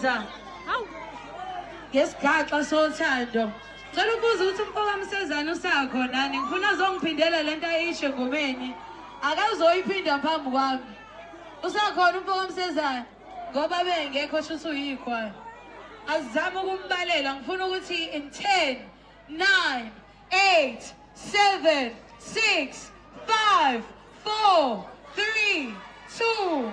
Ngiyabuza. Ngesigaxa sothando. Ngicela ubuza ukuthi umfoka Msezana usakhona nani ngifuna azongiphindela lento ayisho ngomeni. Akazoyiphinda phambi kwami. Usakhona umfoka Msezana ngoba bengekho sho uyikhwa. Azizama ukumbalela ngifuna ukuthi in 10 9 8 7 6 5 4 3 2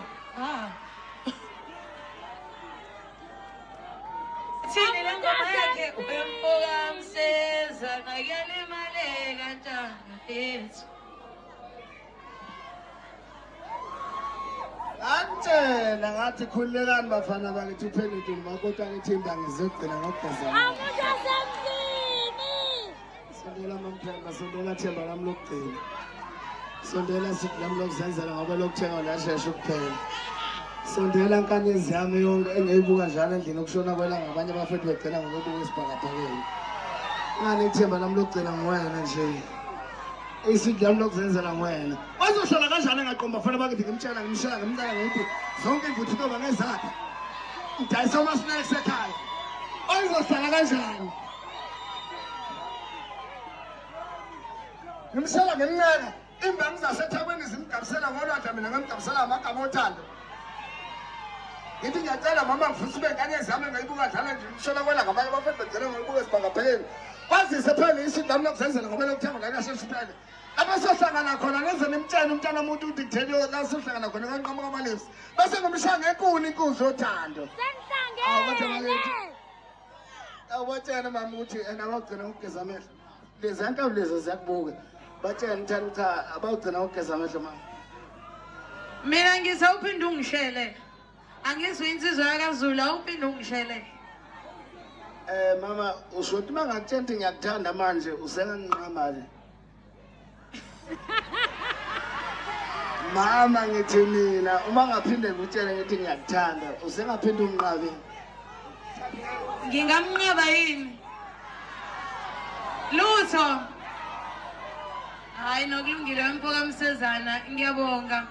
Thini le ngoma yakhe umfoka Msezana yalimale kanjani ethu Antshela ngathi khululekani bafana bakithi uphendule makoti angithimba ngizogcina ngokugezana. Amujasemini. Sondela mamphemba, sondela themba lami lokugcina. Sondela sithi lami lokuzenzela ngoba lokuthenga lashesha ukuphela. Sondela nkanyezi yami yonke engiyibuka njalo endlini okushona kwelanga abanye abafethu begcina ngokubuka isibhakabhakeni. Ngani ithemba lami lokugcina nguwena nje. Isithi lami lokuzenzela nguwena. Bazohlala kanjani ngaqomba bafana bakithi ngimtshela ngimshaya ngimntana ngithi zonke imvuthu toba ngezakhe. Ngidayisa ama-snacks ekhaya. Bazohlala kanjani? Ngimshela ngemncane imbangi zaseThekwini zimgabisela ngolwandle mina ngamgabisela amagama othando. Ngithi ngiyacela mama ngifisa ube nkanyezi yami ngayibuka dlala nje ngishona kwela ngabanye abafethu begcina ngokubuka esibhakabhekeni. Kwazise phela isithi lami lokuzenzela ngoba lokuthenga la kasesiphele. Abasohlangana khona ngeze nimtshela umntana umuntu ukuthi ngitheliyo la sohlangana khona kanqama kamalesi. Bese ngomshaya ngenkuni inkunzi yothando. Sengihlangene. Awatshela mama ukuthi abagcina ukugeza amehlo. Lezi antawu lezo ziyakubuka. Batshela ngithanda cha abagcina ukugeza amehlo mama. Mina ngizophinde ungishele. Angizwe insizwa yakaZulu awuphinde ungishele. Mama usho ukuthi mangakutshela ukuthi ngiyakuthanda manje usenganqama nje. Mama ngithi mina uma ngaphinde ngitshele ngithi ngiyakuthanda usengaphinde unqabe. Ngingamnqaba yini? Lutho. Hayi nokulungile umfoka Msezana ngiyabonga.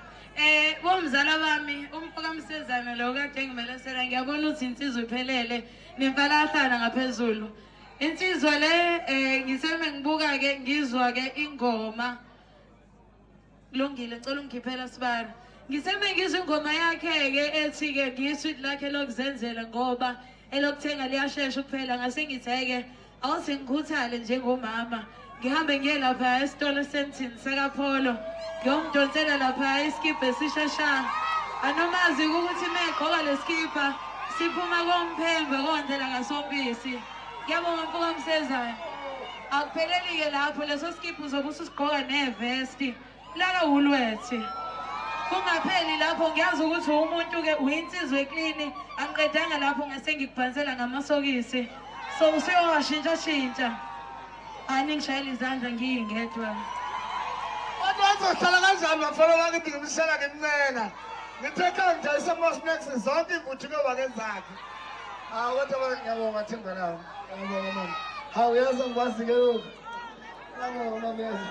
Bomzala bami umfoka Msezana lo kade ngimelesela ngiyabona ukuthi insizwe iphelele nemfalahlana ngaphezulu. Insizwe le ngiseme ngibuka ke ngizwa ke ingoma. Kulungile ngicela ungikhiphela sibara. Ngiseme ngizwe ingoma yakhe ke ethi ke ngisweet lakhe lokuzenzela ngoba elokuthenga liyashesha ukuphela ngase ngitheke awusengikhuthale njengomama. Ngihambe ngiye lapha esitolo sentini sakaPholo. Ngiyomdonsela lapha iskipha esishesha. Anomazi ukuthi megqoka leskipha siphuma komphembe kondlela ngasompisi. Ngiyabonga mfoka Msezana. Akupheleli ke lapho leso skipha uzobe usigqoka nevesti. Laka ulwethi. Kungapheli lapho ngiyazi ukuthi umuntu ke uyinsizwe clean angiqedanga lapho ngase ngikubhansela ngamasokisi. So useyowashintsha. Ani ngishayela izandla ngiyingedwa. Bazohlala kanjani bafana bakithi ngimshela ngemncena. Ngitheka ngidayisa ama-snacks zonke imvuthu kuba ngezakhe. Kodwa ngiyabonga themba lawo. Ngiyabonga mama. Hawu yazi ngikwazi ke lokho. Ngiyabonga mama yazi.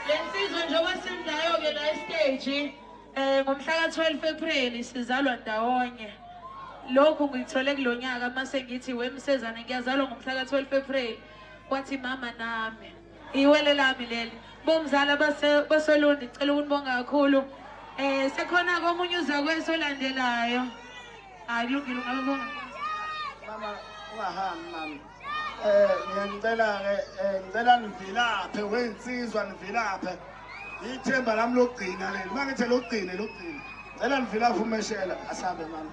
Lensizwe njengoba simnayo ke la stage ngomhla ka12 April sizalwa ndawonye. Lokho ngikuthole kulonyaka mase ngithi weMsezana ngiyazalwa ngomhla ka12 April. Kwathi mama nami iwele lami leli bomzala baseLundi ngicela ukunibonga kakhulu sekhona komunye uzakweso landelayo kulungile ungabonga mama ungahambi mama ngiyacela ke ngicela nivilaphe wensizwa nivilaphe ithemba lami lokugcina leli mangithi lokugcina ngicela nivilaphe umeshela asabe mama